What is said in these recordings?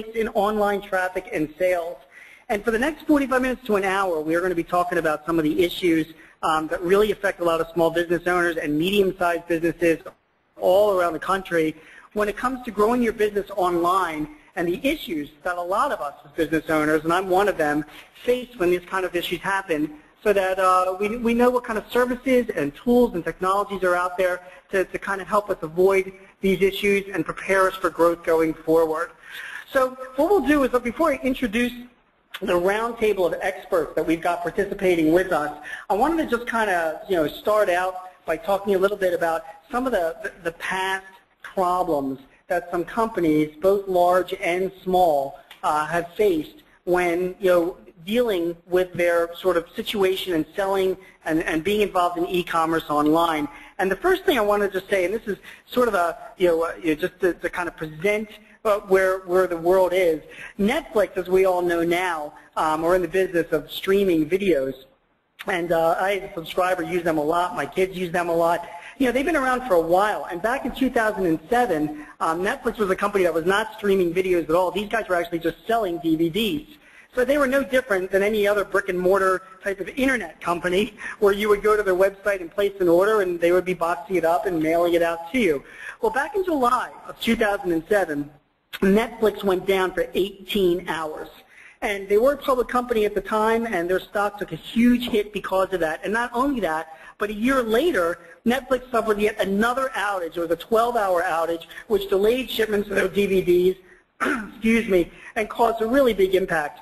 in online traffic and sales. And for the next 45 minutes to an hour, we are going to be talking about some of the issues that really affect a lot of small business owners and medium-sized businesses all around the country when it comes to growing your business online and the issues that a lot of us as business owners, and I'm one of them, face when these kind of issues happen, so that we know what kind of services and tools and technologies are out there to kind of help us avoid these issues and prepare us for growth going forward. So what we'll do is, before I introduce the roundtable of experts that we've got participating with us, I wanted to just kind of start out by talking a little bit about some of the past problems that some companies, both large and small, have faced when dealing with their sort of situation and selling and being involved in e-commerce online. And the first thing I wanted to say, and this is sort of just to kind of present where the world is. Netflix, as we all know now, are in the business of streaming videos. And I, as a subscriber, use them a lot. My kids use them a lot. They've been around for a while. And back in 2007, Netflix was a company that was not streaming videos at all. These guys were actually just selling DVDs. So they were no different than any other brick-and-mortar type of internet company where you would go to their website and place an order and they would be boxing it up and mailing it out to you. Well, back in July of 2007, Netflix went down for 18 hours. And they were a public company at the time, and their stock took a huge hit because of that. And not only that, but a year later, Netflix suffered yet another outage. It was a 12-hour outage, which delayed shipments of their DVDs, excuse me, and caused a really big impact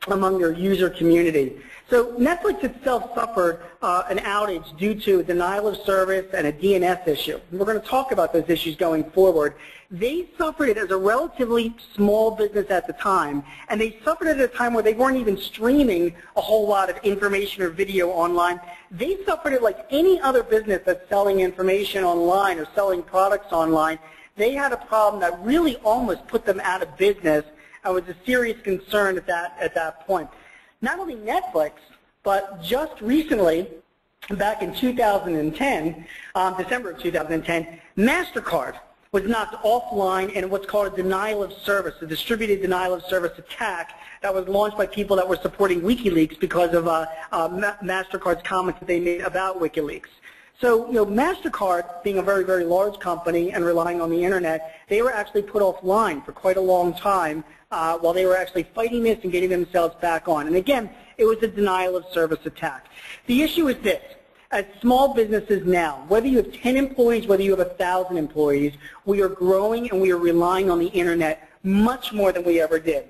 among their user community. So Netflix itself suffered an outage due to denial of service and a DNS issue. We're going to talk about those issues going forward. They suffered it as a relatively small business at the time, and they suffered it at a time where they weren't even streaming a whole lot of information or video online. They suffered it like any other business that's selling information online or selling products online. They had a problem that really almost put them out of business and was a serious concern at that point. Not only Netflix, but just recently, back in 2010, December of 2010, MasterCard was knocked offline in what's called a denial of service, a distributed denial of service attack that was launched by people that were supporting WikiLeaks because of MasterCard's comments that they made about WikiLeaks. So, MasterCard, being a very, very large company and relying on the internet, they were actually put offline for quite a long time while they were actually fighting this and getting themselves back on. And again, it was a denial of service attack. The issue is this. As small businesses now, whether you have 10 employees, whether you have 1,000 employees, we are growing and we are relying on the internet much more than we ever did.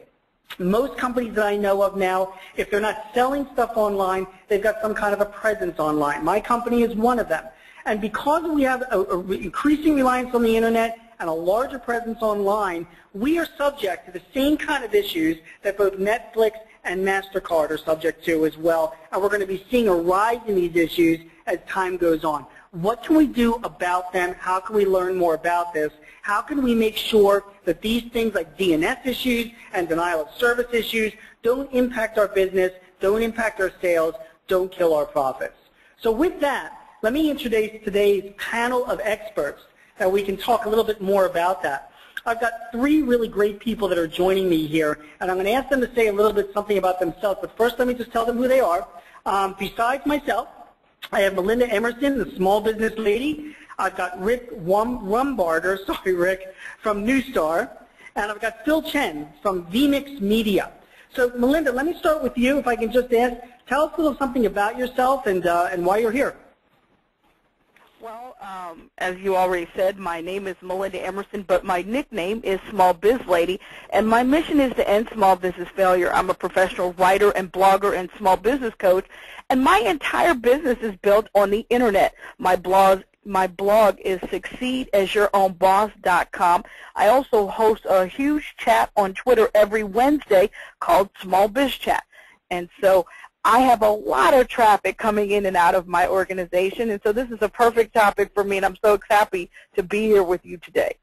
Most companies that I know of now, if they're not selling stuff online, they've got some kind of a presence online. My company is one of them. And because we have an increasing reliance on the internet and a larger presence online, we are subject to the same kind of issues that both Netflix and MasterCard are subject to as well. And we're going to be seeing a rise in these issues as time goes on. What can we do about them? How can we learn more about this? How can we make sure that these things like DNS issues and denial of service issues don't impact our business, don't impact our sales, don't kill our profits? So with that, let me introduce today's panel of experts that we can talk a little bit more about that. I've got three really great people that are joining me here, and I'm going to ask them to say a little bit something about themselves. But first, let me just tell them who they are. Besides myself, I have Melinda Emerson, the small business lady. I've got Rick Rumbarder, sorry Rick, from Neustar, and I've got Phil Chen from vMix Media. So Melinda, let me start with you. If I can just ask, tell us a little something about yourself and why you're here. Well, as you already said, my name is Melinda Emerson, but my nickname is Small Biz Lady, and my mission is to end small business failure. I'm a professional writer and blogger and small business coach, and my entire business is built on the internet. My blog is succeedasYourOwnBoss.com. I also host a huge chat on Twitter every Wednesday called Small Biz Chat, and so I have a lot of traffic coming in and out of my organization, and so this is a perfect topic for me, and I'm so happy to be here with you today.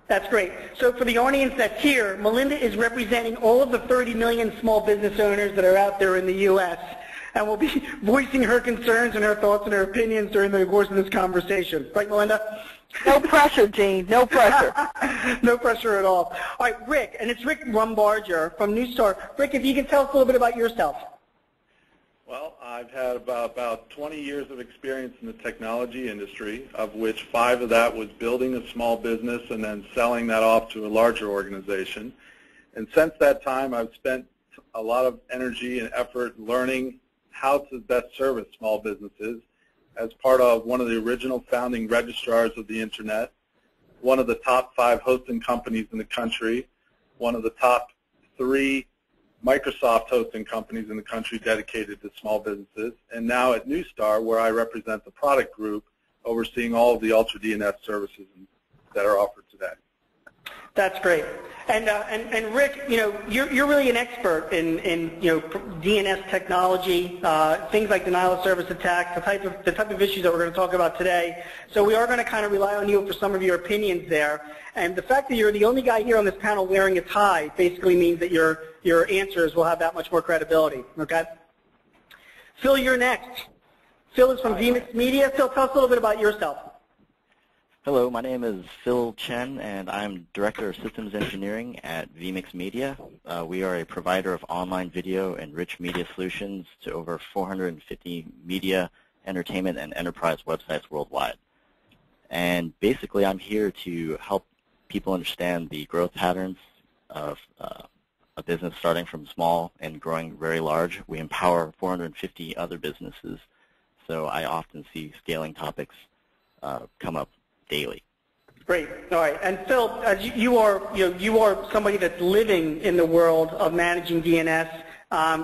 That's great. So for the audience that's here, Melinda is representing all of the 30 million small business owners that are out there in the U.S., and will be voicing her concerns and her thoughts and her opinions during the course of this conversation. Right, Melinda? No pressure, Gene. No pressure. No pressure at all. All right, Rick, and it's Rick Rumbarger from Neustar. Rick, if you can tell us a little bit about yourself. Well, I've had about 20 years of experience in the technology industry, of which 5 of that was building a small business and then selling that off to a larger organization. And since that time, I've spent a lot of energy and effort learning how to best service small businesses as part of one of the original founding registrars of the Internet, one of the top 5 hosting companies in the country, one of the top 3 Microsoft hosting companies in the country dedicated to small businesses, and now at Neustar, where I represent the product group overseeing all of the Ultra DNS services that are offered today. That's great. And Rick, you're really an expert in DNS technology, things like denial of service attacks, the type of issues that we're going to talk about today. So we are going to kind of rely on you for some of your opinions there. And the fact that you're the only guy here on this panel wearing a tie basically means that your answers will have that much more credibility. Okay. Phil, you're next. Phil is from vMix Media. Phil, tell us a little bit about yourself. Hello, my name is Phil Chen, and I'm Director of Systems Engineering at vMix Media. We are a provider of online video and rich media solutions to over 450 media, entertainment, and enterprise websites worldwide. And basically, I'm here to help people understand the growth patterns of a business starting from small and growing very large. We empower 450 other businesses, so I often see scaling topics come up daily. Great. All right. And Phil, as you are somebody that's living in the world of managing DNS.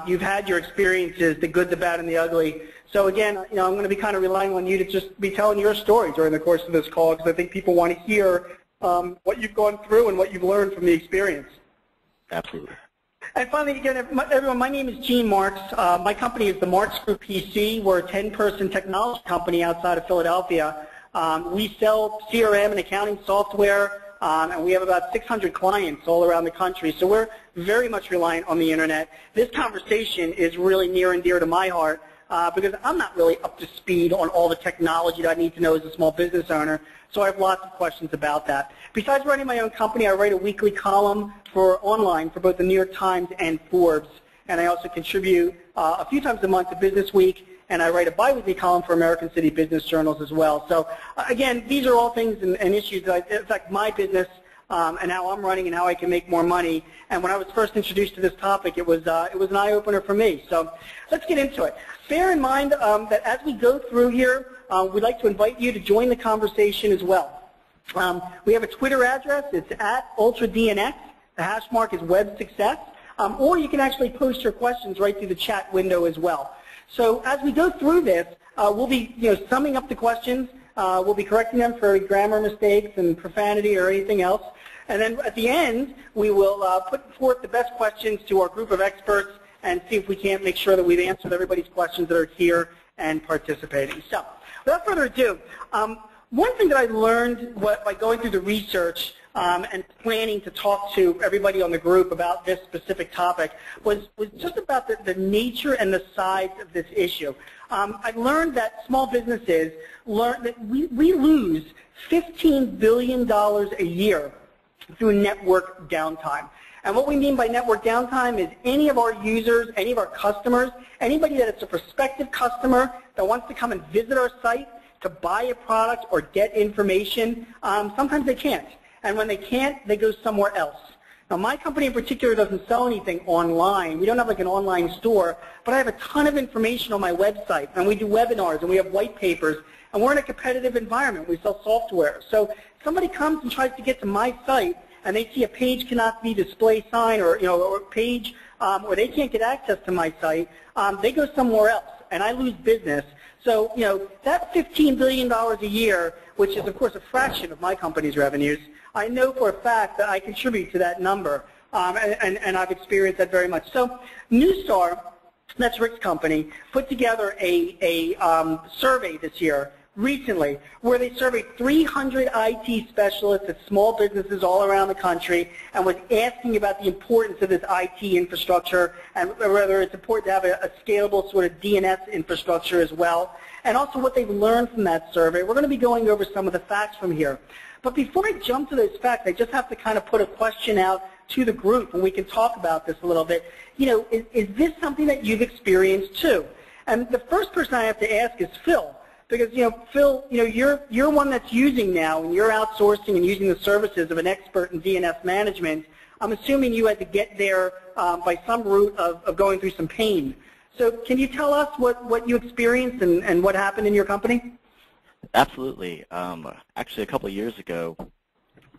You've had your experiences, the good, the bad, and the ugly. So again, I'm going to be kind of relying on you to just be telling your story during the course of this call, because I think people want to hear what you've gone through and what you've learned from the experience. Absolutely. And finally, again, everyone, my name is Gene Marks. My company is the Marks Group PC. We're a 10-person technology company outside of Philadelphia. We sell CRM and accounting software, and we have about 600 clients all around the country. So we're very much reliant on the Internet. This conversation is really near and dear to my heart because I'm not really up to speed on all the technology that I need to know as a small business owner. So I have lots of questions about that. Besides running my own company, I write a weekly column online for both the New York Times and Forbes. And I also contribute a few times a month to Business Week, and I write a biweekly column for American City Business Journals as well. So again, these are all things and issues that affect my business and how I'm running and how I can make more money. And when I was first introduced to this topic, it was an eye-opener for me. So let's get into it. Bear in mind that as we go through here, we'd like to invite you to join the conversation as well. We have a Twitter address. It's @UltraDNS. The hash mark is WebSuccess. Or you can actually post your questions right through the chat window as well. So as we go through this, we'll be summing up the questions. We'll be correcting them for grammar mistakes and profanity or anything else. And then at the end, we will put forth the best questions to our group of experts and see if we can't make sure that we've answered everybody's questions that are here and participating. So without further ado, one thing that I learned by going through the research and planning to talk to everybody on the group about this specific topic was just about the nature and the size of this issue. I learned that small businesses learn that we lose $15 billion a year through network downtime. And what we mean by network downtime is any of our users, any of our customers, anybody that is a prospective customer that wants to come and visit our site to buy a product or get information, sometimes they can't. And when they can't, they go somewhere else. Now, my company in particular doesn't sell anything online. We don't have like an online store, but I have a ton of information on my website, and we do webinars, and we have white papers, and we're in a competitive environment. We sell software. So somebody comes and tries to get to my site, and they see a page cannot be display sign or a page or they can't get access to my site, they go somewhere else, and I lose business. So, that $15 billion a year, which is, of course, a fraction of my company's revenues, I know for a fact that I contribute to that number, and I've experienced that very much. So Neustar, that's Rick's company, put together a survey this year recently where they surveyed 300 IT specialists at small businesses all around the country and was asking about the importance of this IT infrastructure and whether it's important to have a scalable sort of DNS infrastructure as well, and also what they've learned from that survey. We're going to be going over some of the facts from here. But before I jump to those facts, I just have to kind of put a question out to the group, and we can talk about this a little bit. You know, is this something that you've experienced too? And the first person I have to ask is Phil. Because, you know, Phil, you know, you're one that's using now, and you're outsourcing and using the services of an expert in DNS management. I'm assuming you had to get there by some route of going through some pain. So can you tell us what you experienced and what happened in your company? Absolutely. Actually, a couple of years ago,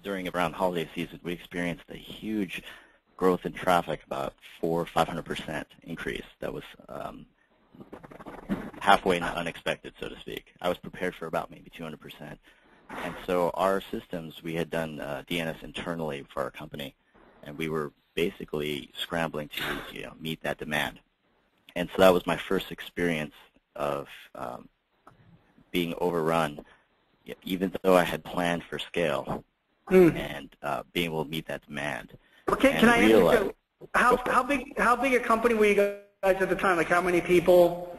during around holiday season, we experienced a huge growth in traffic, about 400 or 500% increase. That was halfway unexpected, so to speak. I was prepared for about maybe 200%. And so our systems, we had done DNS internally for our company, and we were basically scrambling to meet that demand. And so that was my first experience of being overrun, even though I had planned for scale and being able to meet that demand. Okay, can I ask you, how big a company were you guys at the time? Like how many people?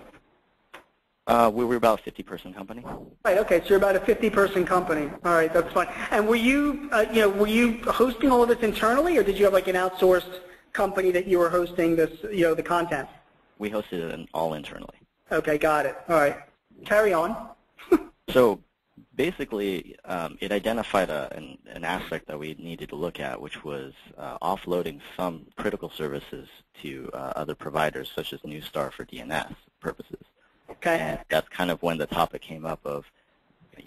We were about a 50-person company. Right. Okay. So you're about a 50-person company. All right. That's fine. And were you, were you hosting all of this internally, or did you have like an outsourced company that you were hosting this, the content? We hosted it all internally. Okay. Got it. All right. Carry on. So basically, it identified an aspect that we needed to look at, which was offloading some critical services to other providers, such as Neustar for DNS purposes. Okay. And that's kind of when the topic came up of,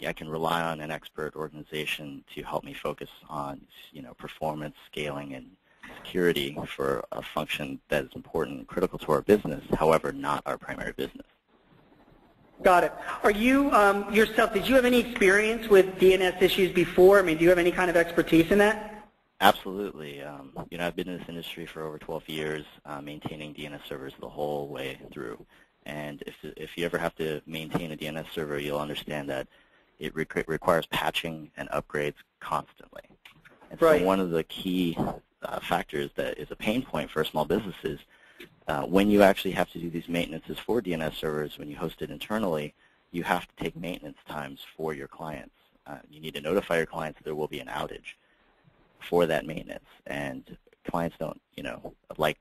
I can rely on an expert organization to help me focus on, performance, scaling, and security for a function that is important and critical to our business, however, not our primary business. Got it. Are you, yourself, did you have any experience with DNS issues before? I mean, do you have any kind of expertise in that? Absolutely. I've been in this industry for over 12 years, maintaining DNS servers the whole way through. And if you ever have to maintain a DNS server, you'll understand that it requires patching and upgrades constantly. And so one of the key factors that is a pain point for small businesses, when you actually have to do these maintenances for DNS servers, when you host it internally, you have to take maintenance times for your clients. You need to notify your clients there will be an outage for that maintenance. And clients don't, like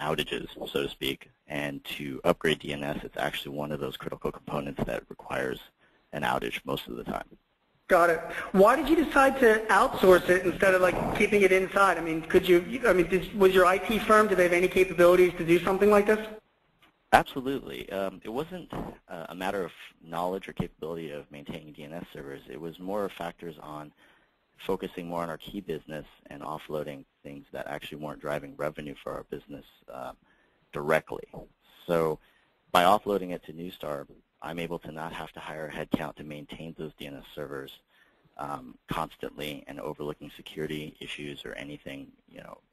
outages, so to speak. And to upgrade DNS, it's actually one of those critical components that requires an outage most of the time. Got it. Why did you decide to outsource it instead of like keeping it inside? I mean, was your IT firm, did they have any capabilities to do something like this? Absolutely. It wasn't a matter of knowledge or capability of maintaining DNS servers. It was more factors on focusing more on our key business and offloading things that actually weren't driving revenue for our business directly. So by offloading it to Neustar, I'm able to not have to hire a headcount to maintain those DNS servers constantly and overlooking security issues or anything,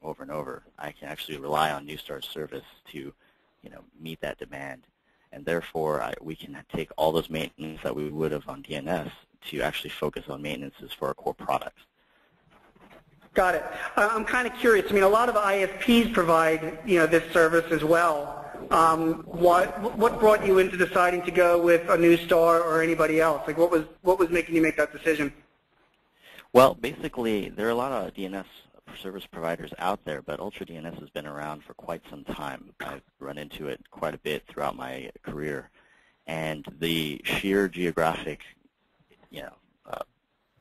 over and over. I can actually rely on Neustar's service to, meet that demand. And therefore, we can take all those maintenance that we would have on DNS to actually focus on maintenances for our core products. Got it. I'm kind of curious. I mean, a lot of ISPs provide, this service as well. What brought you into deciding to go with a Neustar or anybody else? Like, what was making you make that decision? Well, basically, there are a lot of DNS service providers out there, but Ultra DNS has been around for quite some time. I've run into it quite a bit throughout my career, and the sheer geographic,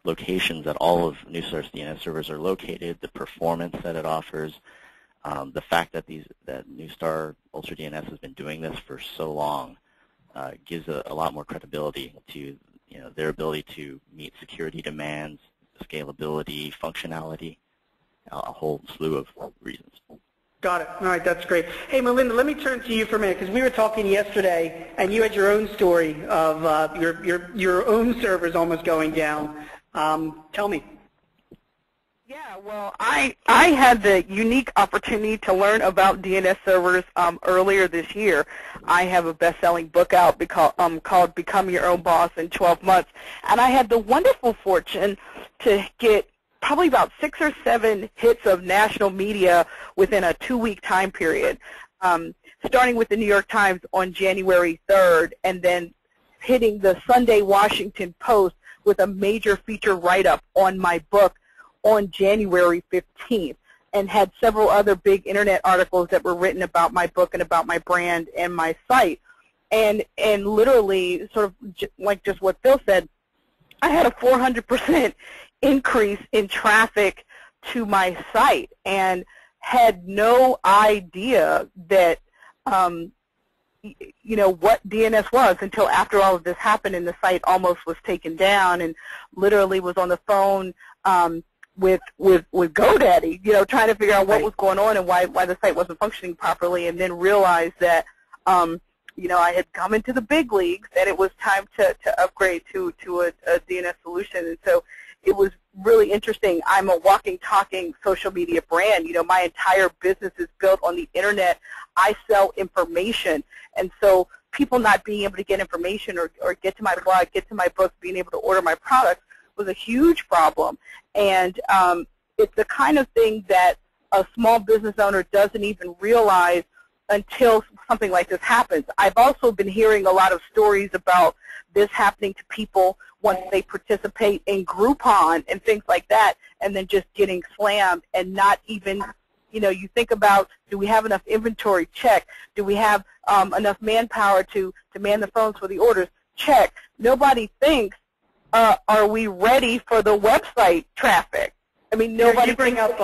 locations that all of Neustar's DNS servers are located, the performance that it offers, the fact that Neustar Ultra DNS has been doing this for so long gives a lot more credibility to their ability to meet security demands, scalability, functionality, a whole slew of reasons. Got it. All right, that's great. Hey, Melinda, let me turn to you for a minute because we were talking yesterday, and you had your own story of your own servers almost going down. Tell me. Yeah, Yeah, well, I had the unique opportunity to learn about DNS servers earlier this year. I have a best-selling book out called Become Your Own Boss in 12 Months, and I had the wonderful fortune to get probably about 6 or 7 hits of national media within a 2-week time period, starting with the New York Times on January 3rd, and then hitting the Sunday Washington Post with a major feature write-up on my book on January 15th, and had several other big internet articles that were written about my book and about my brand and my site. And literally, sort of like just what Phil said, I had a 400% increase in traffic to my site, and had no idea that you know, what DNS was until after all of this happened, and the site almost was taken down, and literally was on the phone with GoDaddy, you know, trying to figure out what was going on and why the site wasn't functioning properly, and then realized that you know, I had come into the big leagues, and it was time to upgrade to a DNS solution. And so it was really interesting. I'm a walking, talking social media brand. You know, my entire business is built on the internet. I sell information, and so people not being able to get information or get to my blog, get to my book, being able to order my products was a huge problem. And it's the kind of thing that a small business owner doesn't even realize until something like this happens. I've also been hearing a lot of stories about this happening to people once they participate in Groupon and things like that, and then just getting slammed and not even, you know, you think about, do we have enough inventory? Check. Do we have enough manpower to man the phones for the orders? Check. Nobody thinks, are we ready for the website traffic? I mean, nobody. You bring up,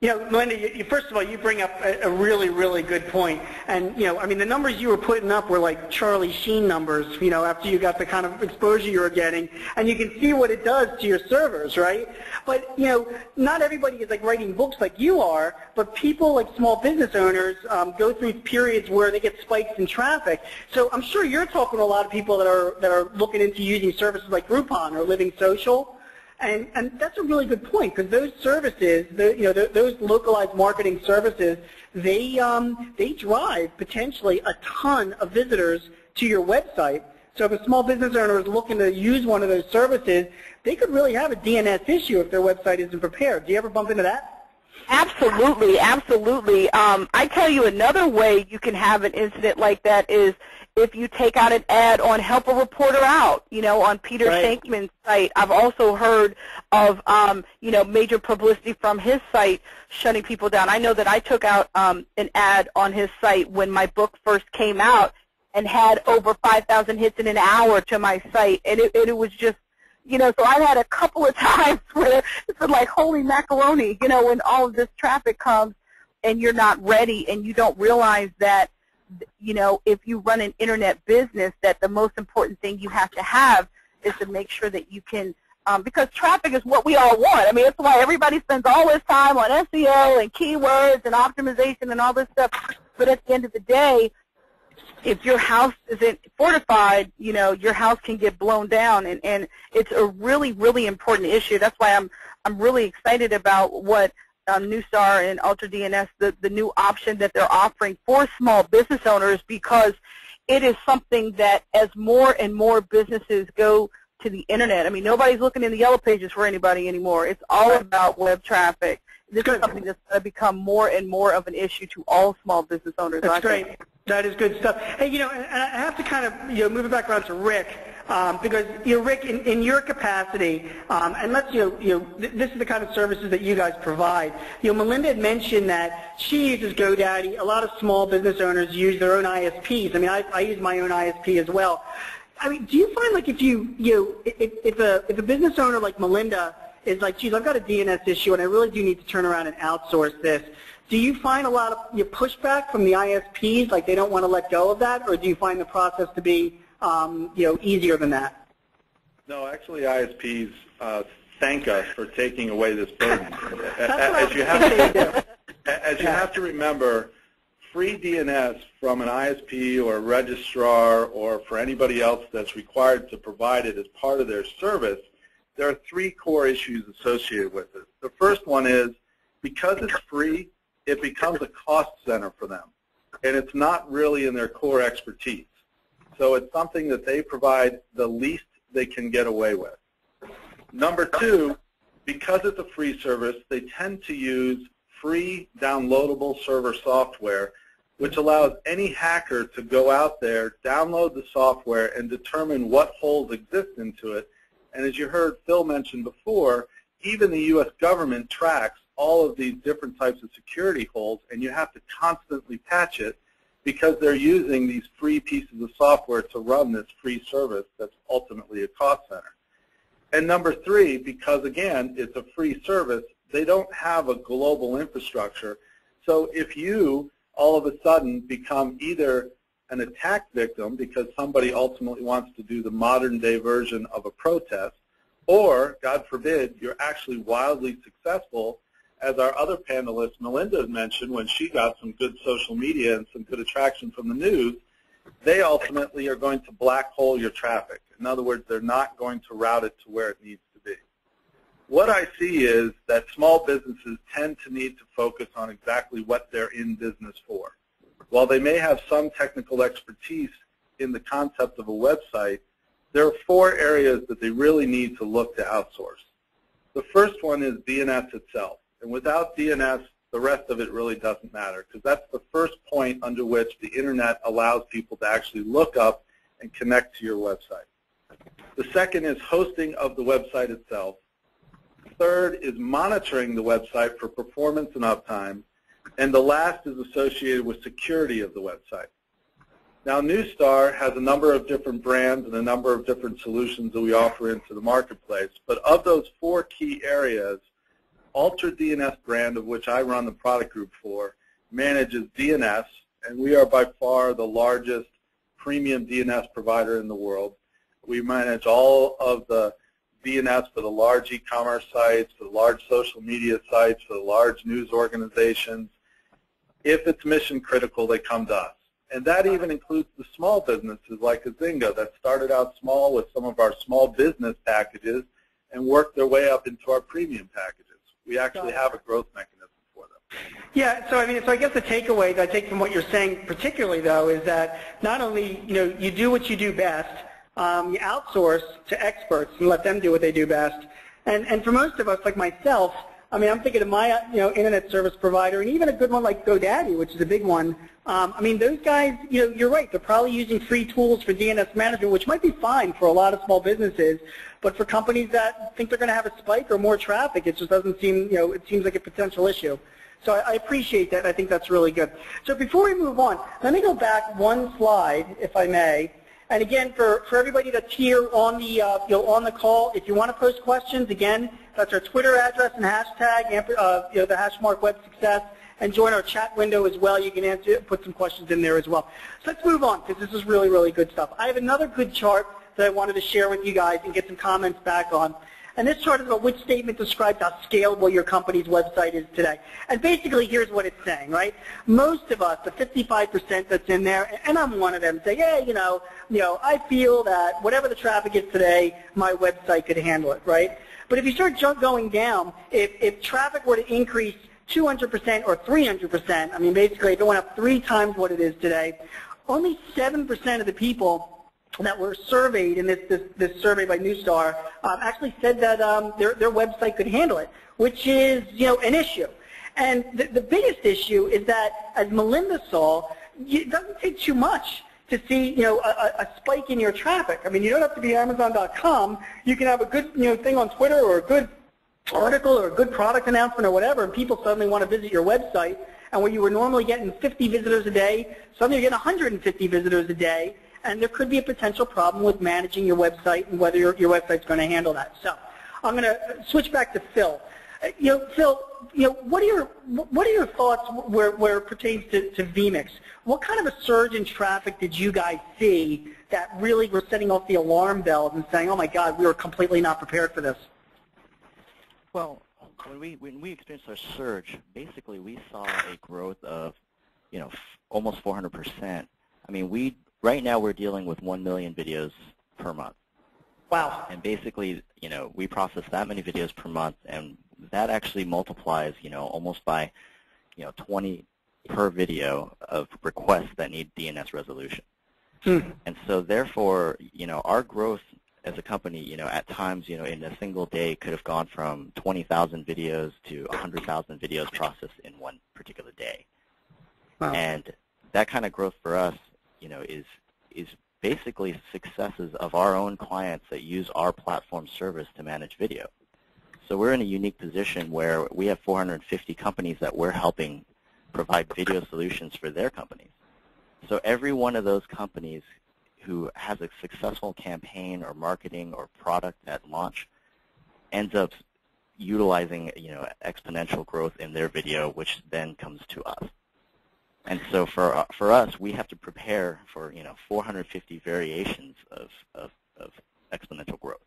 you know, Melinda. First of all, you bring up a really, really good point. And you know, I mean, the numbers you were putting up were like Charlie Sheen numbers. You know, after you got the kind of exposure you were getting, and you can see what it does to your servers, right? But you know, not everybody is like writing books like you are. But people, like small business owners, go through periods where they get spikes in traffic. So I'm sure you're talking to a lot of people that are looking into using services like Groupon or Living Social. And that's a really good point, because those services, those localized marketing services, they drive potentially a ton of visitors to your website. So if a small business owner is looking to use one of those services, they could really have a DNS issue if their website isn't prepared. Do you ever bump into that? Absolutely, absolutely. I tell you, another way you can have an incident like that is if you take out an ad on Help a Reporter Out, you know, on Peter Shankman's site. I've also heard of, you know, major publicity from his site shutting people down. I know that I took out an ad on his site when my book first came out and had over 5,000 hits in an hour to my site, and it was just, you know, so I've had a couple of times where it's been like, holy macaroni, you know, when all of this traffic comes and you're not ready and you don't realize that, you know, if you run an internet business, that the most important thing you have to have is to make sure that you can, because traffic is what we all want. I mean, that's why everybody spends all this time on SEO and keywords and optimization and all this stuff. But at the end of the day, if your house isn't fortified, you know, your house can get blown down, and it's a really, really important issue. That's why I'm really excited about what Neustar and Ultra DNS, the new option that they're offering for small business owners, because it is something that as more and more businesses go to the internet, I mean, nobody's looking in the yellow pages for anybody anymore. It's all about web traffic. This is something that's going to become more and more of an issue to all small business owners. That's great. That is good stuff. Hey, you know, and I have to kind of, you know, move it back around to Rick, because, you know, Rick, in your capacity, and let's, this is the kind of services that you guys provide. You know, Melinda had mentioned that she uses GoDaddy. A lot of small business owners use their own ISPs. I mean, I use my own ISP as well. I mean, do you find like if if a business owner like Melinda is like, geez, I've got a DNS issue and I really do need to turn around and outsource this, do you find a lot of pushback from the ISPs, like they don't want to let go of that, or do you find the process to be easier than that? No, actually ISPs thank us for taking away this burden. As you have to remember, free DNS from an ISP or a registrar or for anybody else that's required to provide it as part of their service there are three core issues associated with it. The first one is, because it's free, it becomes a cost center for them, and it's not really in their core expertise. So it's something that they provide the least they can get away with. Number two, because it's a free service, they tend to use free downloadable server software, which allows any hacker to go out there, download the software, and determine what holes exist into it. And as you heard Phil mention before, even the U.S. government tracks all of these different types of security holes, and you have to constantly patch it because they're using these free pieces of software to run this free service that's ultimately a cost center. And number three, because again, it's a free service, they don't have a global infrastructure. So if you all of a sudden become either an attack victim because somebody ultimately wants to do the modern day version of a protest, or, God forbid, you're actually wildly successful, as our other panelist, Melinda, mentioned when she got some good social media and some good attraction from the news, they ultimately are going to black hole your traffic. In other words, they're not going to route it to where it needs to be. What I see is that small businesses tend to need to focus on exactly what they're in business for. While they may have some technical expertise in the concept of a website, there are four areas that they really need to look to outsource. The first one is DNS itself. And without DNS, the rest of it really doesn't matter, because that's the first point under which the internet allows people to actually look up and connect to your website. The second is hosting of the website itself. Third is monitoring the website for performance and uptime. And the last is associated with security of the website. Now, Neustar has a number of different brands and a number of different solutions that we offer into the marketplace. But of those four key areas, Ultra DNS brand, of which I run the product group for, manages DNS, and we are by far the largest premium DNS provider in the world. We manage all of the DNS for the large e-commerce sites, for the large social media sites, for the large news organizations. If it's mission critical, they come to us. And that even includes the small businesses like Azinga that started out small with some of our small business packages and worked their way up into our premium packages. We actually have a growth mechanism for them. Yeah, so I guess the takeaway that I take from what you're saying particularly, though, is that not only, you do what you do best, you outsource to experts and let them do what they do best. And for most of us, like myself, I'm thinking of my, internet service provider, and even a good one like GoDaddy, which is a big one. Those guys, you're right. They're probably using free tools for DNS management, which might be fine for a lot of small businesses, but for companies that think they're going to have a spike or more traffic, it just doesn't seem, it seems like a potential issue. So I appreciate that. I think that's really good. So before we move on, let me go back one slide, if I may. And again, for everybody that's here on the on the call, if you want to post questions, again, that's our Twitter address and hashtag, the hash mark web success, and join our chat window as well. You can put some questions in there as well. So let's move on, because this is really, really good stuff. I have another good chart that I wanted to share with you guys and get some comments back on. And this chart is about which statement describes how scalable your company's website is today. And basically, here's what it's saying, right? Most of us, the 55% that's in there, and I'm one of them, say, yeah, I feel that whatever the traffic is today, my website could handle it, right? But if you start going down, if traffic were to increase 200% or 300%, basically if it went up 3 times what it is today, only 7% of the people that were surveyed in this survey by Neustar actually said that their website could handle it, which is an issue. And the biggest issue is that, as Melinda saw, it doesn't take too much to see a spike in your traffic. You don't have to be Amazon.com. You can have a good thing on Twitter or a good article or a good product announcement or whatever, and people suddenly want to visit your website. And where you were normally getting 50 visitors a day, suddenly you're getting 150 visitors a day. And there could be a potential problem with managing your website and whether your website's going to handle that. So I'm going to switch back to Phil. Phil, what are your thoughts where it pertains to vMix? What kind of a surge in traffic did you guys see that really were setting off the alarm bells and saying, oh my God, we were completely not prepared for this? Well, when we experienced our surge, basically we saw a growth of almost 400%. Right now we're dealing with 1 million videos per month. Wow. And basically, we process that many videos per month, and that actually multiplies, almost by, 20 per video of requests that need DNS resolution. And so therefore, our growth as a company, at times, in a single day could have gone from 20,000 videos to 100,000 videos processed in one particular day. Wow. And that kind of growth for us, is basically successes of our own clients that use our platform service to manage video. So we're in a unique position where we have 450 companies that we're helping provide video solutions for their companies. So every one of those companies who has a successful campaign or marketing or product at launch ends up utilizing, exponential growth in their video, which then comes to us. And so for us, we have to prepare for 450 variations of exponential growth.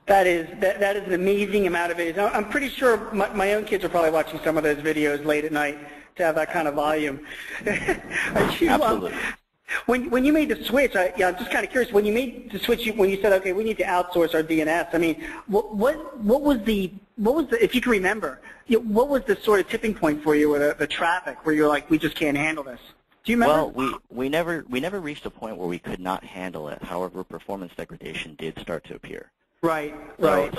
That is an amazing amount of videos. I'm pretty sure my own kids are probably watching some of those videos late at night to have that kind of volume. Absolutely. When you made the switch, I'm just kind of curious. When you made the switch, when you said, okay, we need to outsource our DNS. I mean, what was the if you can remember, what was the sort of tipping point for you with the traffic where you're like, we just can't handle this? Do you remember? Well, we never reached a point where we could not handle it. However, performance degradation did start to appear. Right.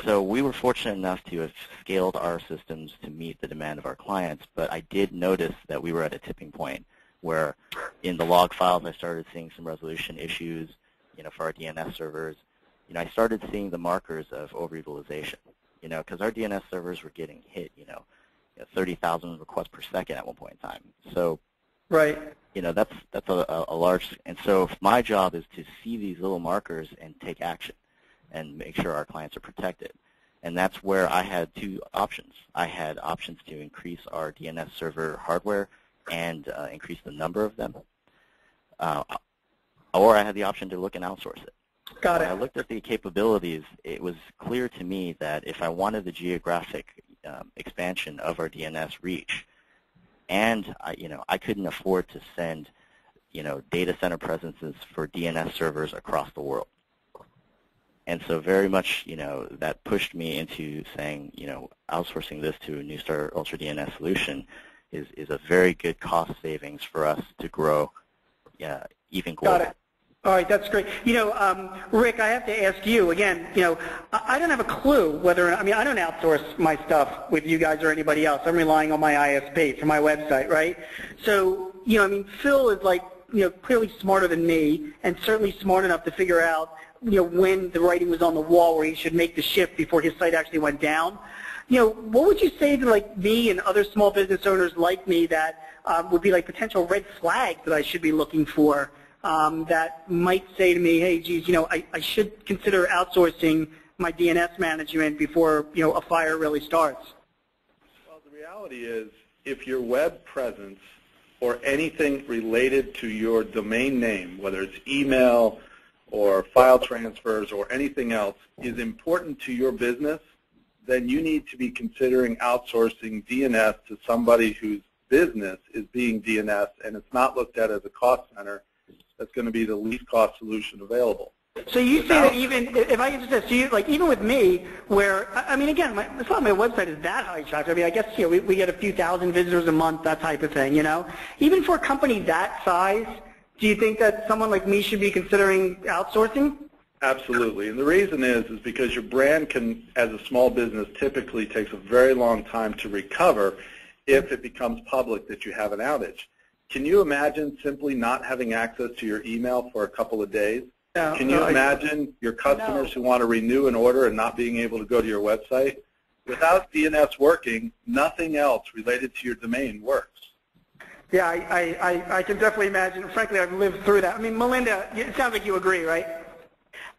So we were fortunate enough to have scaled our systems to meet the demand of our clients, but I did notice that we were at a tipping point where in the log files I started seeing some resolution issues, for our DNS servers. I started seeing the markers of overutilization, because our DNS servers were getting hit, 30,000 requests per second at one point in time. So, right. That's a large, and so my job is to see these little markers and take action and make sure our clients are protected. And that's where I had two options. I had options to increase our DNS server hardware and increase the number of them, or I had the option to look and outsource it. Got it. When I looked at the capabilities, it was clear to me that if I wanted the geographic expansion of our DNS reach, and I couldn't afford to send data center presences for DNS servers across the world. And so very much, that pushed me into saying, outsourcing this to a Neustar Ultra DNS solution is a very good cost savings for us to grow even globally. Got it. All right, that's great. Rick, I have to ask you again. I don't have a clue whether I don't outsource my stuff with you guys or anybody else. I'm relying on my ISP for my website, right? So, Phil is clearly smarter than me, and certainly smart enough to figure out, when the writing was on the wall where he should make the shift before his site actually went down. What would you say to me and other small business owners like me that would be potential red flags that I should be looking for? That might say to me, hey, geez, I should consider outsourcing my DNS management before, a fire really starts? Well, the reality is if your web presence or anything related to your domain name, whether it's email or file transfers or anything else, is important to your business, then you need to be considering outsourcing DNS to somebody whose business is being DNS and it's not looked at as a cost center. That's going to be the least cost solution available. So you say that even, if I can just say, so even with me, where, again, it's not my website is that high traffic. I guess, we get a few thousand visitors a month, that type of thing, Even for a company that size, do you think that someone like me should be considering outsourcing? Absolutely. And the reason is because your brand can, as a small business, typically takes a very long time to recover if it becomes public that you have an outage. Can you imagine simply not having access to your email for a couple of days? No, Can you imagine your customers who want to renew an order and not being able to go to your website? Without DNS working, nothing else related to your domain works. Yeah, I can definitely imagine. Frankly, I've lived through that. Melinda, it sounds like you agree, right?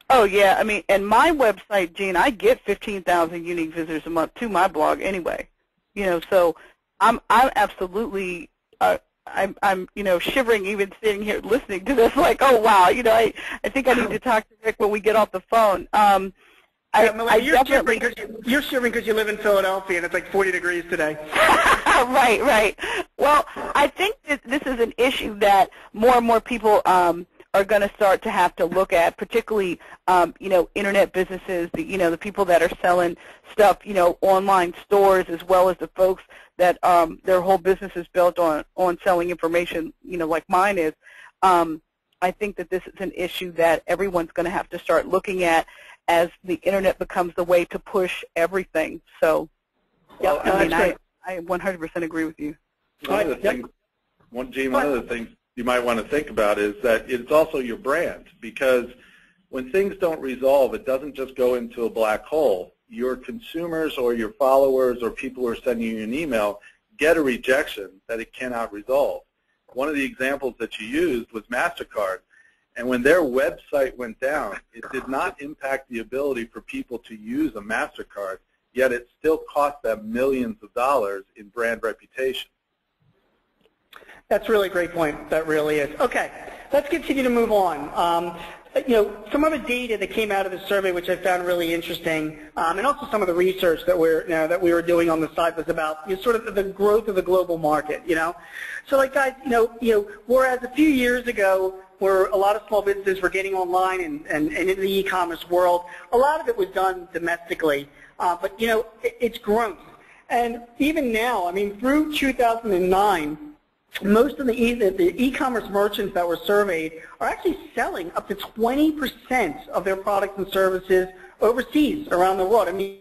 Oh, yeah. And my website, Gene, I get 15,000 unique visitors a month to my blog anyway. So I'm absolutely I'm shivering even sitting here listening to this, oh wow, I think I need to talk to Rick when we get off the phone. You're shivering because you live in Philadelphia and it's 40 degrees today. Right. Well, I think that this is an issue that more and more people are are going to start to have to look at, particularly, internet businesses, the people that are selling stuff, online stores, as well as the folks that their whole business is built on selling information, like mine is. I think that this is an issue that everyone's going to have to start looking at as the internet becomes the way to push everything. So, yeah, I 100% agree with you. One of the things you might want to think about is that it's also your brand, because when things don't resolve, it doesn't just go into a black hole. Your consumers or your followers or people who are sending you an email get a rejection that it cannot resolve. One of the examples that you used was MasterCard, and when their website went down, it did not impact the ability for people to use a MasterCard, yet it still cost them millions of dollars in brand reputation. That's really a great point. That really is. Okay, let's continue to move on. Some of the data that came out of the survey, which I found really interesting, and also some of the research that we were doing on the side, was about sort of the growth of the global market. So, like, guys, whereas a few years ago, where a lot of small businesses were getting online and into the e-commerce world, a lot of it was done domestically, but it's grown, and even now, I mean, through 2009. Most of the e-commerce merchants that were surveyed are actually selling up to 20% of their products and services overseas around the world. I mean,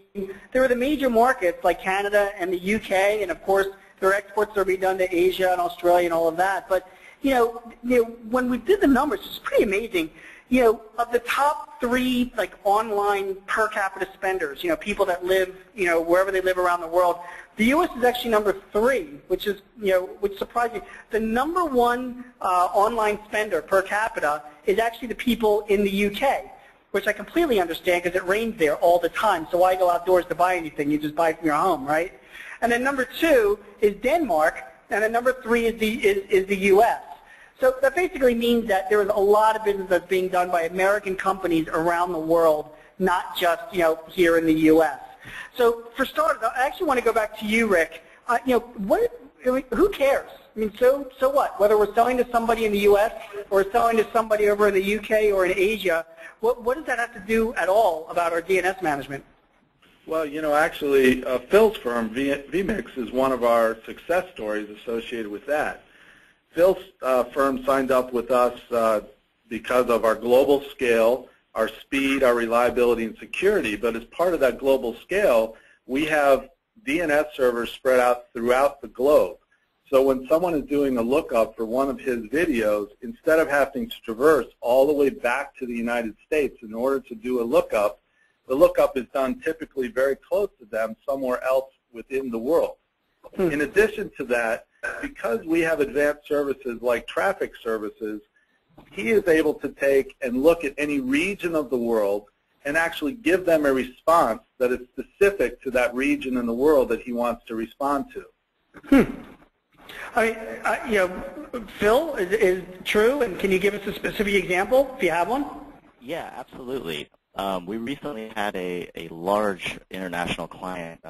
there are the major markets like Canada and the UK, and of course there are exports that are being done to Asia and Australia and all of that. But when we did the numbers, it's pretty amazing. Of the top 3 like online per capita spenders, people that live wherever they live around the world, the U.S. is actually number 3, which is which surprised me. The number 1 online spender per capita is actually the people in the UK, which I completely understand because it rains there all the time. So why go outdoors to buy anything? You just buy it from your home, right? And then number 2 is Denmark, and then number 3 is the U.S. So that basically means that there is a lot of business that's being done by American companies around the world, not just here in the U.S. So for starters, I actually want to go back to you, Rick. Who cares? I mean, so what? Whether we're selling to somebody in the U.S. or selling to somebody over in the U.K. or in Asia, what does that have to do at all about our DNS management? Well, actually, Phil's firm, vMix, is one of our success stories associated with that. Phil's firm signed up with us because of our global scale, our speed, our reliability, and security. But as part of that global scale, we have DNS servers spread out throughout the globe. So when someone is doing a lookup for one of his videos, instead of having to traverse all the way back to the United States in order to do a lookup, the lookup is done typically very close to them somewhere else within the world. In addition to that, because we have advanced services like traffic services, he is able to take and look at any region of the world and actually give them a response that is specific to that region in the world that he wants to respond to. I mean, Phil, is true, and can you give us a specific example if you have one? Yeah, absolutely. We recently had a large international client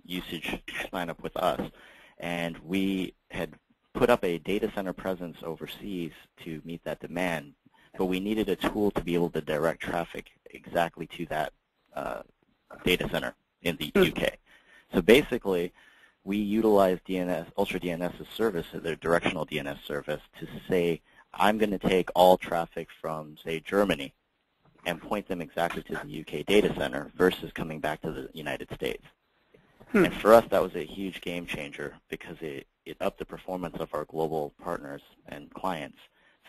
usage sign up with us, and we had put up a data center presence overseas to meet that demand, but we needed a tool to be able to direct traffic exactly to that data center in the UK. So basically, we utilized Ultra DNS's service, their directional DNS service, to say, I'm going to take all traffic from, say, Germany and point them exactly to the UK data center versus coming back to the United States. And for us, that was a huge game changer because it upped the performance of our global partners and clients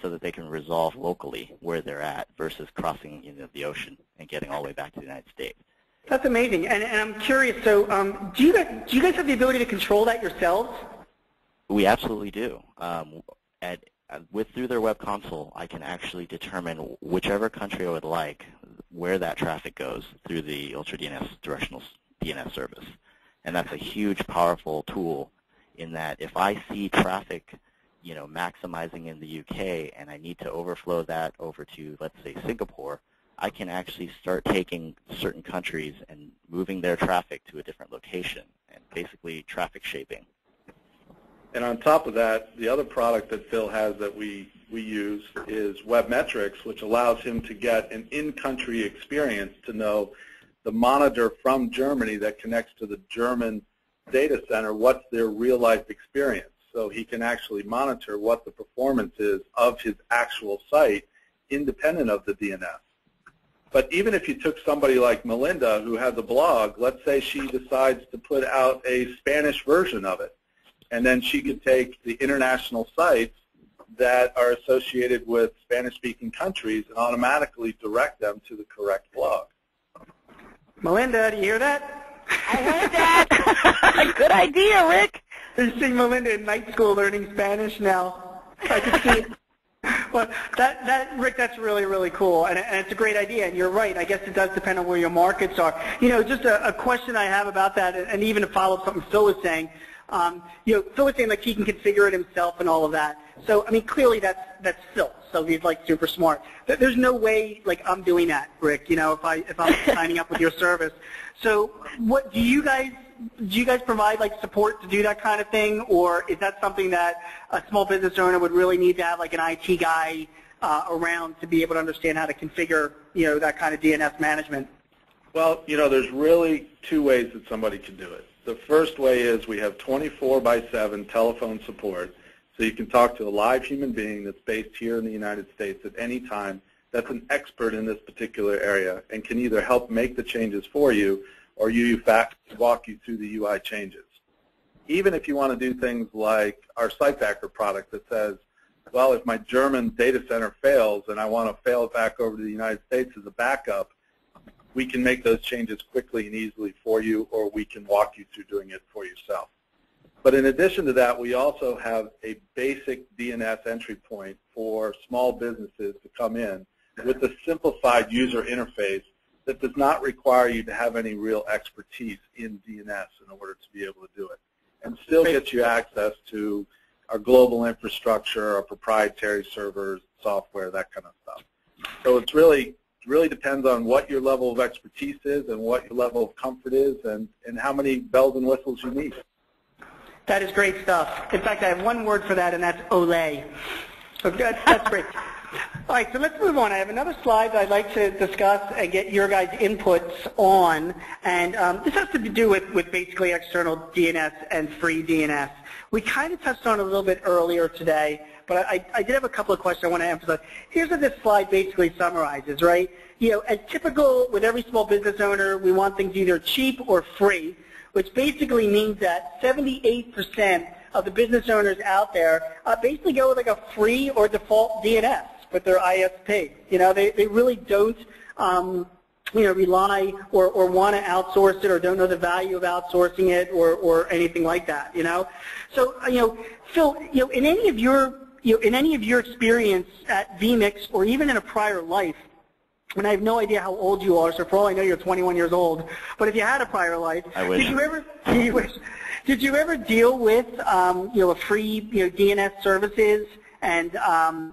so that they can resolve locally where they're at versus crossing the ocean and getting all the way back to the United States. That's amazing. And I'm curious, so do you guys have the ability to control that yourselves? We absolutely do. Through their web console, I can actually determine whichever country I would like, where that traffic goes through the Ultra DNS directional DNS service. And that's a huge, powerful tool in that if I see traffic, maximizing in the UK and I need to overflow that over to, let's say, Singapore, I can actually start taking certain countries and moving their traffic to a different location and basically traffic shaping. And on top of that, the other product that Phil has that we we use is Webmetrics, which allows him to get an in-country experience to know the monitor from Germany that connects to the German data center, what's their real-life experience. So he can actually monitor what the performance is of his actual site independent of the DNS. But even if you took somebody like Melinda who has a blog, let's say she decides to put out a Spanish version of it, and then she could take the international sites that are associated with Spanish-speaking countries and automatically direct them to the correct blog. Melinda, do you hear that? I heard that. Good idea, Rick. You're seeing Melinda in night school learning Spanish now. I can see it. Well, Rick, that's really, really cool, and it's a great idea, and you're right. I guess it does depend on where your markets are. You know, just a question I have about that, and even to follow up something Phil was saying, you know, Phil was saying like he can configure it himself and all of that. So, I mean, clearly that's Phil, so he's like super smart. There's no way like I'm doing that, Rick, you know, if I'm signing up with your service. So what do you guys provide like support to do that kind of thing, or is that something that a small business owner would really need to have like an IT guy around to be able to understand how to configure, you know, that kind of DNS management? Well, you know, there's really two ways that somebody can do it. The first way is we have 24/7 telephone support, so you can talk to a live human being that's based here in the United States at any time that's an expert in this particular area and can either help make the changes for you or walk you through the UI changes. Even if you want to do things like our SiteBacker product that says, well, if my German data center fails and I want to fail it back over to the United States as a backup, we can make those changes quickly and easily for you, or we can walk you through doing it for yourself. But in addition to that, we also have a basic DNS entry point for small businesses to come in with a simplified user interface that does not require you to have any real expertise in DNS in order to be able to do it, and still get you access to our global infrastructure, our proprietary servers, software, that kind of stuff. So it's really depends on what your level of expertise is and what your level of comfort is and how many bells and whistles you need. That is great stuff. In fact, I have one word for that, and that's Olay. So that's great. All right, so let's move on. I have another slide that I'd like to discuss and get your guys' inputs on, and this has to do with basically external DNS and free DNS. We kind of touched on it a little bit earlier today, but I did have a couple of questions I want to emphasize. Here's what this slide basically summarizes, right? You know, as typical with every small business owner, we want things either cheap or free, which basically means that 78% of the business owners out there basically go with like a free or default DNS with their ISP. You know, they really don't, you know, rely or want to outsource it or don't know the value of outsourcing it or anything like that, you know. So, you know, Phil, you know, in any of your experience at vMix or even in a prior life, and I have no idea how old you are, so for all I know you're 21 years old, but if you had a prior life, did you ever deal with, you know, a free, you know, DNS services, and,